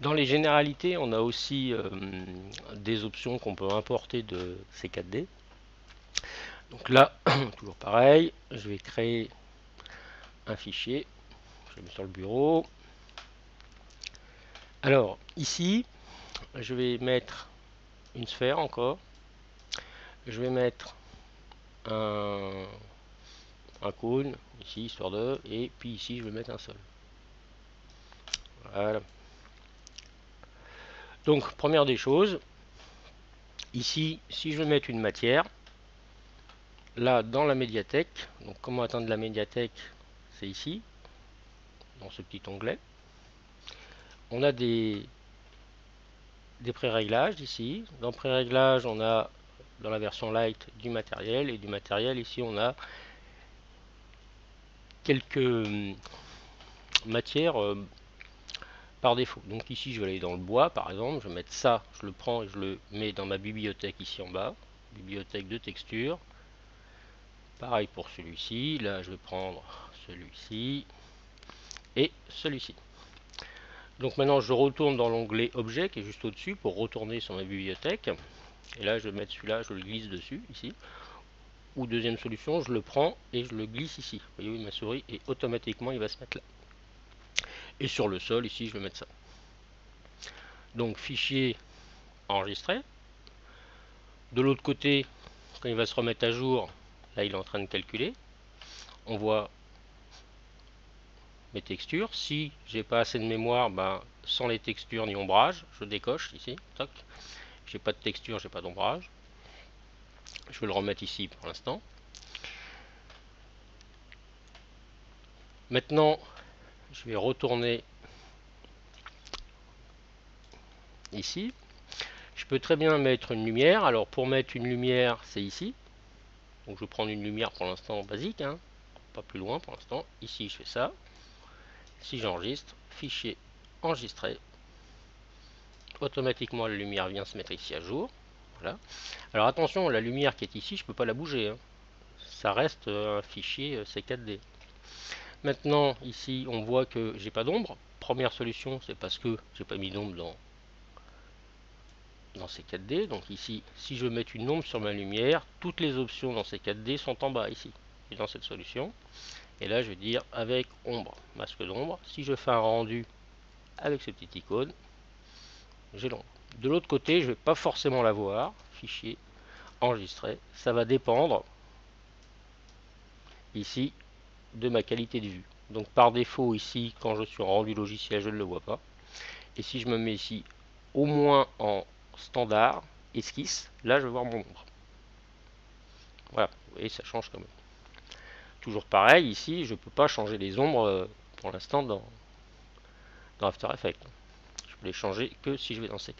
Dans les généralités, on a aussi des options qu'on peut importer de C4D. Donc là, toujours pareil, je vais créer un fichier, je le mets sur le bureau. Alors ici, je vais mettre une sphère encore, je vais mettre un, un cône ici, histoire de, et puis ici je vais mettre un sol. Voilà. Donc première des choses, ici si je veux mettre une matière, là dans la médiathèque, donc comment atteindre la médiathèque, c'est ici, dans ce petit onglet. On a des pré-réglages ici. Dans pré-réglages, on a dans la version light du matériel, et du matériel ici on a quelques matières par défaut. Donc ici je vais aller dans le bois par exemple, je vais mettre ça, je le prends et je le mets dans ma bibliothèque ici en bas, bibliothèque de texture. Pareil pour celui-ci, là je vais prendre celui-ci et celui-ci. Donc maintenant je retourne dans l'onglet objet qui est juste au-dessus pour retourner sur ma bibliothèque. Et là je vais mettre celui-là, je le glisse dessus ici. Ou deuxième solution, je le prends et je le glisse ici. Vous voyez, ma souris et automatiquement il va se mettre là. Et sur le sol ici je vais mettre ça. Donc fichier enregistré. De l'autre côté, quand il va se remettre à jour, là il est en train de calculer. On voit mes textures. Si j'ai pas assez de mémoire, ben, sans les textures ni ombrage, je décoche ici. Toc. J'ai pas de texture, j'ai pas d'ombrage. Je vais le remettre ici pour l'instant. Maintenant, je vais retourner ici. Je peux très bien mettre une lumière. Alors pour mettre une lumière, c'est ici. Donc je vais prendre une lumière pour l'instant basique, hein, pas plus loin pour l'instant. Ici je fais ça. Si j'enregistre, fichier enregistré, automatiquement la lumière vient se mettre ici à jour. Voilà. Alors attention, la lumière qui est ici, je ne peux pas la bouger, hein. Ça reste un fichier C4D. Maintenant ici on voit que j'ai pas d'ombre. Première solution, c'est parce que j'ai pas mis d'ombre dans C4D. Donc ici, si je veux mettre une ombre sur ma lumière, toutes les options dans C4D sont en bas ici, et dans cette solution. Et là je vais dire avec ombre, masque d'ombre. Si je fais un rendu avec ce petit icône, j'ai l'ombre. De l'autre côté, je ne vais pas forcément la voir. Fichier enregistré, ça va dépendre ici de ma qualité de vue. Donc par défaut ici, quand je suis en rendu logiciel, je ne le vois pas. Et si je me mets ici au moins en standard, esquisse, là je vais voir mon ombre. Voilà, vous voyez, ça change quand même. Toujours pareil, ici, je ne peux pas changer les ombres pour l'instant dans After Effects. Je peux les changer que si je vais dans C4D.